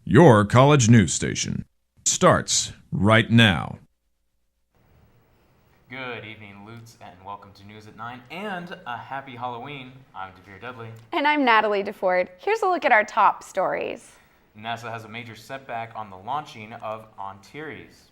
Your college news station starts right now. Good evening, Lutz, and welcome to News at 9 and a happy Halloween. I'm DeVere Dudley. And I'm Natalie DeFord. Here's a look at our top stories. NASA has a major setback on the launching of Antares.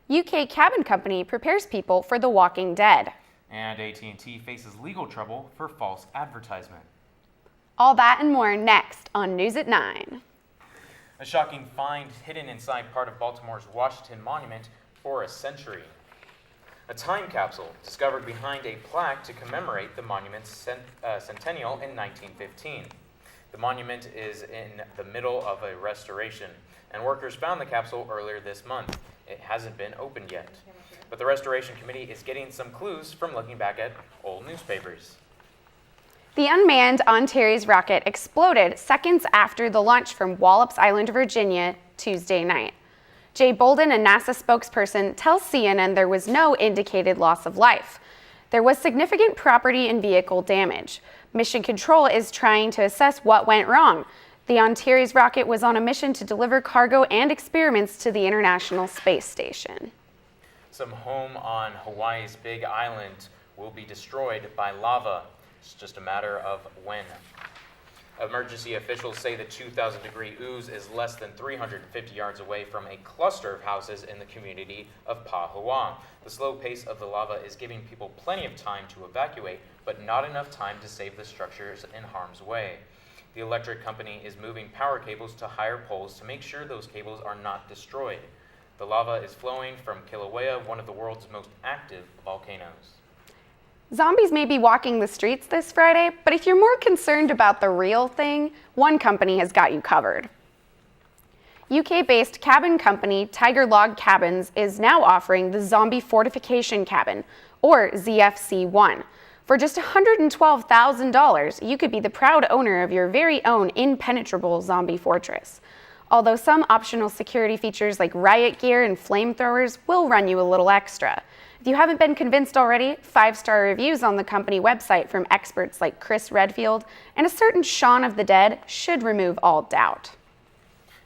UK cabin company prepares people for The Walking Dead. And AT&T faces legal trouble for false advertisement. All that and more next on News at 9. A shocking find hidden inside part of Baltimore's Washington Monument for a century. A time capsule discovered behind a plaque to commemorate the monument's centennial in 1915. The monument is in the middle of a restoration, and workers found the capsule earlier this month. It hasn't been opened yet, but the restoration committee is getting some clues from looking back at old newspapers. The unmanned Antares rocket exploded seconds after the launch from Wallops Island, Virginia, Tuesday night. Jay Bolden, a NASA spokesperson, tells CNN there was no indicated loss of life. There was significant property and vehicle damage. Mission Control is trying to assess what went wrong. The Antares rocket was on a mission to deliver cargo and experiments to the International Space Station. Some home on Hawaii's Big Island will be destroyed by lava. It's just a matter of when. Emergency officials say the 2,000-degree ooze is less than 350 yards away from a cluster of houses in the community of Pahoa. The slow pace of the lava is giving people plenty of time to evacuate, but not enough time to save the structures in harm's way. The electric company is moving power cables to higher poles to make sure those cables are not destroyed. The lava is flowing from Kilauea, one of the world's most active volcanoes. Zombies may be walking the streets this Friday, but if you're more concerned about the real thing, one company has got you covered. UK-based cabin company Tiger Log Cabins is now offering the Zombie Fortification Cabin, or ZFC-1. For just $112,000, you could be the proud owner of your very own impenetrable zombie fortress. Although some optional security features like riot gear and flamethrowers will run you a little extra. If you haven't been convinced already, 5-star reviews on the company website from experts like Chris Redfield and a certain Shaun of the Dead should remove all doubt.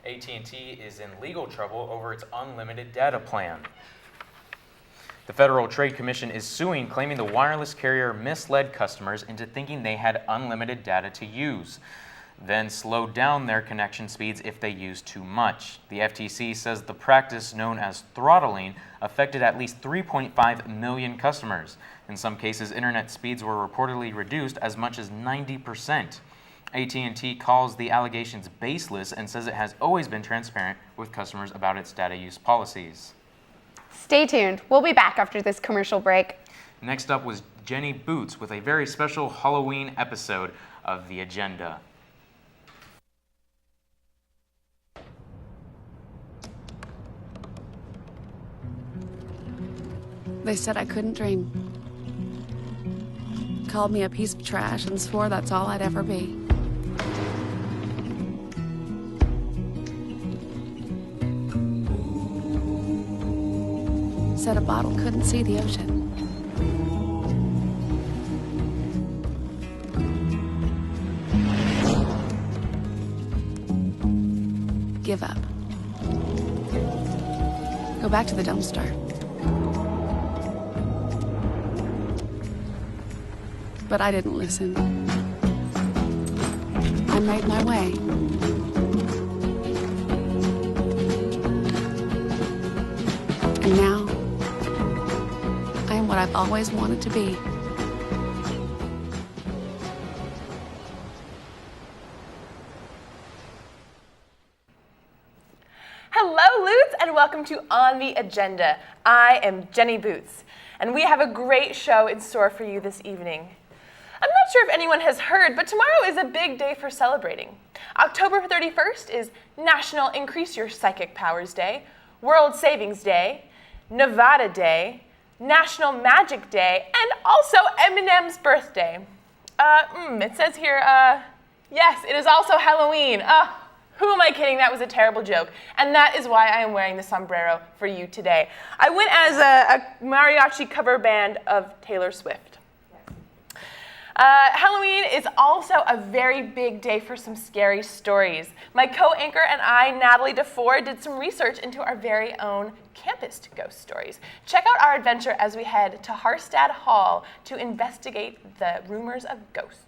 AT&T is in legal trouble over its unlimited data plan. The Federal Trade Commission is suing, claiming the wireless carrier misled customers into thinking they had unlimited data to use, then slowed down their connection speeds if they used too much. The FTC says the practice known as throttling affected at least 3.5 million customers. In some cases, internet speeds were reportedly reduced as much as 90%. AT&T calls the allegations baseless and says it has always been transparent with customers about its data use policies. Stay tuned. We'll be back after this commercial break. Next up was Jenny Boots with a very special Halloween episode of The Agenda. They said I couldn't dream. Called me a piece of trash and swore that's all I'd ever be. Said a bottle couldn't see the ocean. Give up. Go back to the dumpster. But I didn't listen. I made my way. And now, I am what I've always wanted to be. Hello, Lutz, and welcome to On the Agenda. I am Jenny Boots, and we have a great show in store for you this evening. I'm not sure if anyone has heard, but tomorrow is a big day for celebrating. October 31st is National Increase Your Psychic Powers Day, World Savings Day, Nevada Day, National Magic Day, and also Eminem's birthday. It says here, yes, it is also Halloween. Who am I kidding? That was a terrible joke. And that is why I am wearing the sombrero for you today. I went as a mariachi cover band of Taylor Swift. Halloween is also a very big day for some scary stories. My co-anchor and I, Natalie DeFore, did some research into our very own campus ghost stories. Check out our adventure as we head to Harstad Hall to investigate the rumors of ghosts.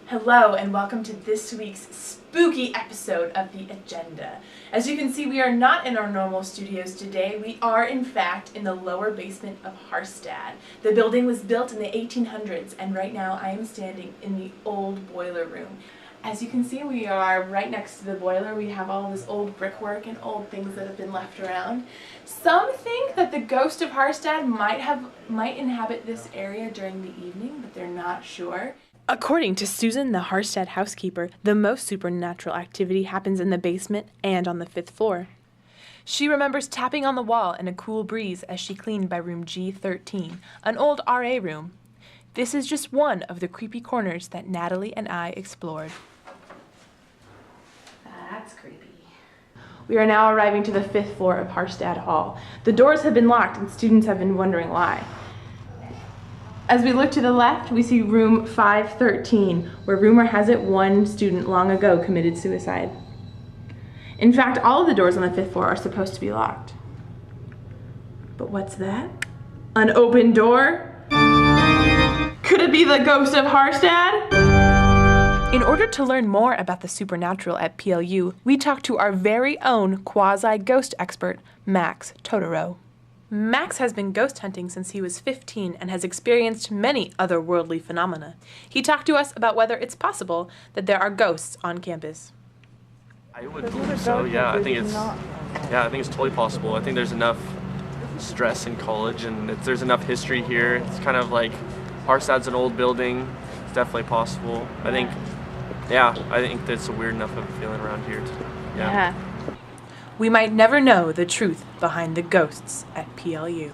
Hello and welcome to this week's spooky episode of The Agenda. As you can see, we are not in our normal studios today. We are, in fact, in the lower basement of Harstad. The building was built in the 1800s, and right now I am standing in the old boiler room. As you can see, we are right next to the boiler. We have all this old brickwork and old things that have been left around. Some think that the ghost of Harstad might inhabit this area during the evening, but they're not sure. According to Susan, the Harstad housekeeper, the most supernatural activity happens in the basement and on the 5th floor. She remembers tapping on the wall in a cool breeze as she cleaned by room G13, an old RA room. This is just one of the creepy corners that Natalie and I explored. That's creepy. We are now arriving to the 5th floor of Harstad Hall. The doors have been locked and students have been wondering why. As we look to the left, we see room 513, where rumor has it one student long ago committed suicide. In fact, all of the doors on the 5th floor are supposed to be locked. But what's that? An open door? Could it be the ghost of Harstad? In order to learn more about the supernatural at PLU, we talked to our very own quasi-ghost expert, Max Totoro. Max has been ghost hunting since he was 15 and has experienced many otherworldly phenomena. He talked to us about whether it's possible that there are ghosts on campus. I would believe so, yeah. I think it's totally possible. I think there's enough stress in college and there's enough history here. It's kind of like Harstad's an old building. It's definitely possible. I think that's a weird enough of a feeling around here. Yeah. We might never know the truth behind the ghosts at PLU.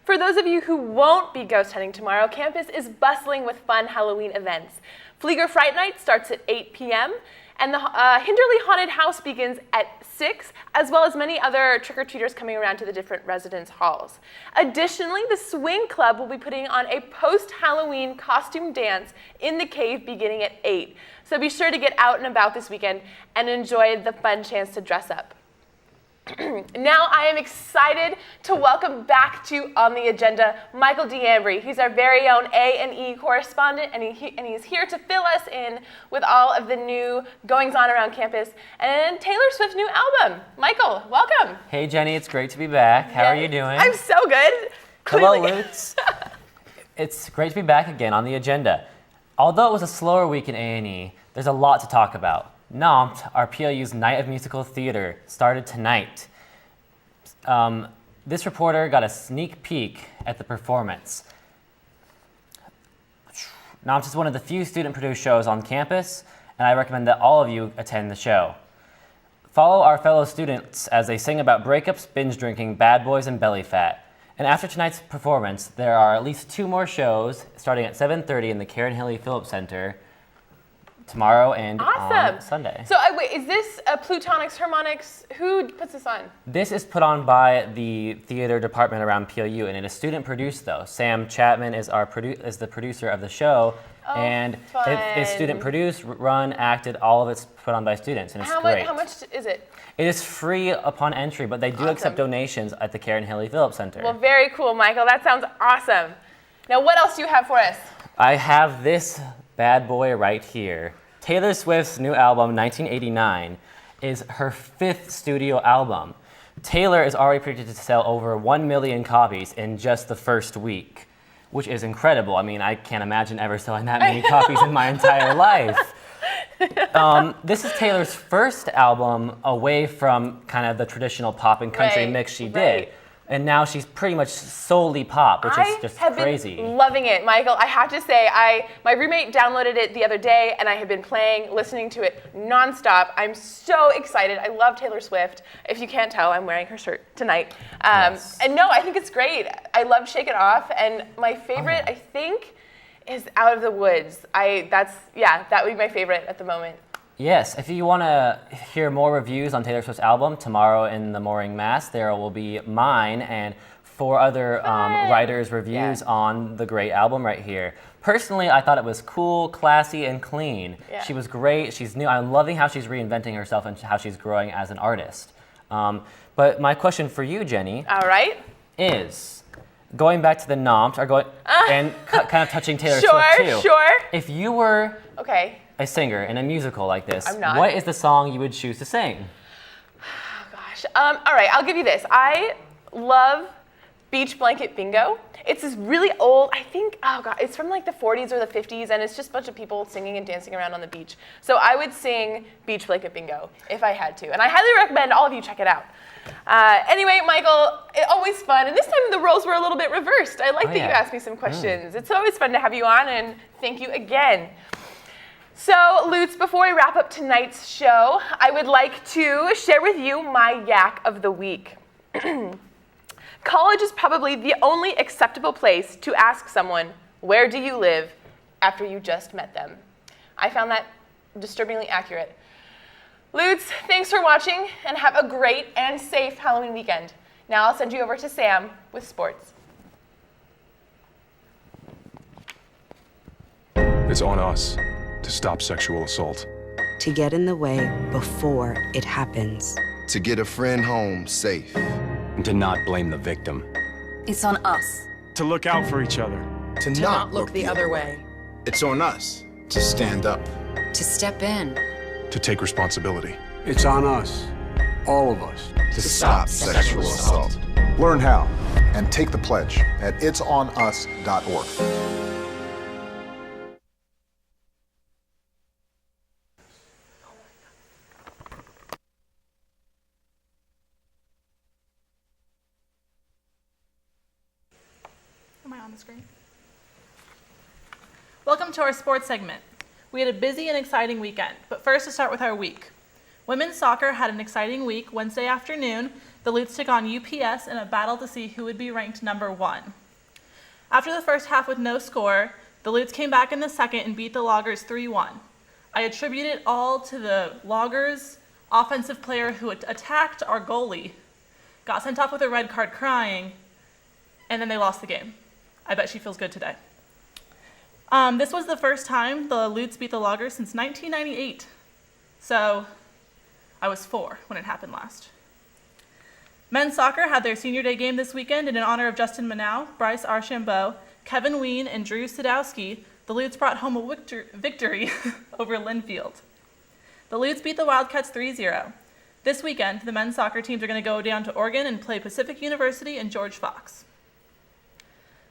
For those of you who won't be ghost hunting tomorrow, campus is bustling with fun Halloween events. Flieger Fright Night starts at 8 p.m., and the Hinderly Haunted House begins at 6, as well as many other trick-or-treaters coming around to the different residence halls. Additionally, the Swing Club will be putting on a post-Halloween costume dance in the cave beginning at 8. So be sure to get out and about this weekend and enjoy the fun chance to dress up. Now I am excited to welcome back to On the Agenda Michael D'Ambry. He's our very own A&E correspondent, and he's here to fill us in with all of the new goings-on around campus and Taylor Swift's new album. Michael, welcome. Hey, Jenny, it's great to be back. How are you doing? I'm so good. Hello, Lutz. It's great to be back again on the agenda. Although it was a slower week in A&E, there's a lot to talk about. Nine Oct, our PLU's Night of Musical Theater, started tonight. This reporter got a sneak peek at the performance. Nine Oct is one of the few student-produced shows on campus, and I recommend that all of you attend the show. Follow our fellow students as they sing about breakups, binge drinking, bad boys, and belly fat. And after tonight's performance, there are at least 2 more shows starting at 7:30 in the Karen Haley Phillips Center tomorrow and on Sunday. So wait, is this a Plutonics, Harmonics? Who puts this on? This is put on by the theater department around PLU, and it is student-produced though. Sam Chapman is the producer of the show, and it's student-produced, run, acted, all of it's put on by students, and it's great. How much is it? It is free upon entry, but they do accept donations at the Karen Haley Phillips Center. Well, very cool, Michael. That sounds awesome. Now, what else do you have for us? I have this bad boy right here. Taylor Swift's new album, 1989, is her 5th studio album. Taylor is already predicted to sell over 1 million copies in just the first week, which is incredible. I mean, I can't imagine ever selling that many copies in my entire life. This is Taylor's first album away from kind of the traditional pop and country mix she did. And now she's pretty much solely pop, which is just crazy. I have been loving it, Michael. I have to say, my roommate downloaded it the other day, and I have been listening to it nonstop. I'm so excited. I love Taylor Swift. If you can't tell, I'm wearing her shirt tonight. Yes. And no, I think it's great. I love Shake It Off, and my favorite, I think, is Out of the Woods. That would be my favorite at the moment. Yes, if you want to hear more reviews on Taylor Swift's album, tomorrow in the Mooring Mass, there will be mine and 4 other writers' reviews on the great album right here. Personally, I thought it was cool, classy, and clean. Yeah. She was great. She's new. I'm loving how she's reinventing herself and how she's growing as an artist. But my question for you, Jenny, All right. is going back to the Noct, and kind of touching Taylor Swift too. Sure. If you were Okay. a singer in a musical like this, I'm not. what is the song you would choose to sing? All right, I'll give you this. I love Beach Blanket Bingo. It's this really old, I think, oh God, it's from like the 40s or the 50s, and it's just a bunch of people singing and dancing around on the beach. So I would sing Beach Blanket Bingo if I had to, and I highly recommend all of you check it out. Anyway, Michael, always fun, and this time the roles were a little bit reversed. I like that you asked me some questions. It's always fun to have you on, and thank you again. So, Lutz, before we wrap up tonight's show, I would like to share with you my yak of the week. College is probably the only acceptable place to ask someone, where do you live, after you just met them. I found that disturbingly accurate. Lutz, thanks for watching, and have a great and safe Halloween weekend. Now I'll send you over to Sam with sports. It's on us to stop sexual assault. To get in the way before it happens. To get a friend home safe. And to not blame the victim. It's on us. To look out for each other. To not look the other way. It's on us to stand up. To step in. To take responsibility. It's on us, all of us, To stop sexual assault. Learn how and take the pledge at itsonus.org. Am I on the screen? Welcome to our sports segment. We had a busy and exciting weekend, but first to start with our week. Women's soccer had an exciting week. Wednesday afternoon, the Lutes took on UPS in a battle to see who would be ranked number 1. After the first half with no score, the Lutes came back in the second and beat the Loggers 3-1. I attribute it all to the Loggers offensive player who attacked our goalie, got sent off with a red card crying, and then they lost the game. I bet she feels good today. This was the first time the Lutes beat the Loggers since 1998. So I was 4 when it happened last. Men's soccer had their senior day game this weekend, and in honor of Justin Manow, Bryce Archambault, Kevin Ween, and Drew Sadowski, the Lutes brought home a victory over Linfield. The Lutes beat the Wildcats 3-0. This weekend, the men's soccer teams are going to go down to Oregon and play Pacific University and George Fox.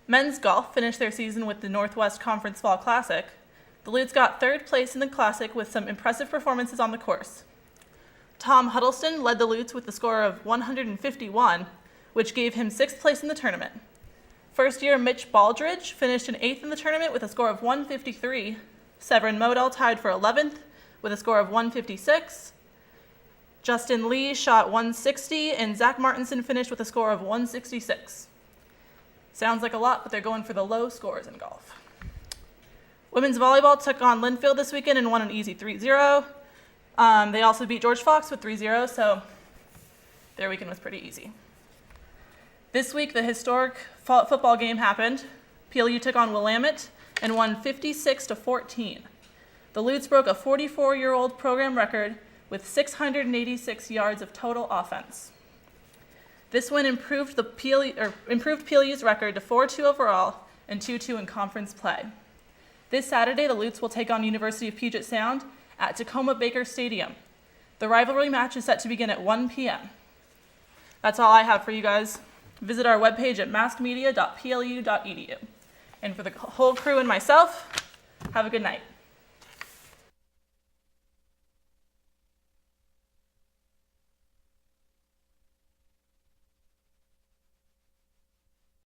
Men's golf finished their season with the Northwest Conference Fall Classic. The Lutes got 3rd place in the Classic with some impressive performances on the course. Tom Huddleston led the Lutes with a score of 151, which gave him 6th place in the tournament. First-year Mitch Baldridge finished in 8th in the tournament with a score of 153. Severin Modell tied for 11th with a score of 156. Justin Lee shot 160, and Zach Martinson finished with a score of 166. Sounds like a lot, but they're going for the low scores in golf. Women's volleyball took on Linfield this weekend and won an easy 3-0. They also beat George Fox with 3-0, so their weekend was pretty easy. This week, the historic football game happened. PLU took on Willamette and won 56-14. The Lutes broke a 44-year-old program record with 686 yards of total offense. This win improved PLU's record to 4-2 overall and 2-2 in conference play. This Saturday, the Lutes will take on University of Puget Sound at Tacoma Baker Stadium. The rivalry match is set to begin at 1 p.m. That's all I have for you guys. Visit our webpage at massmedia.plu.edu. And for the whole crew and myself, have a good night.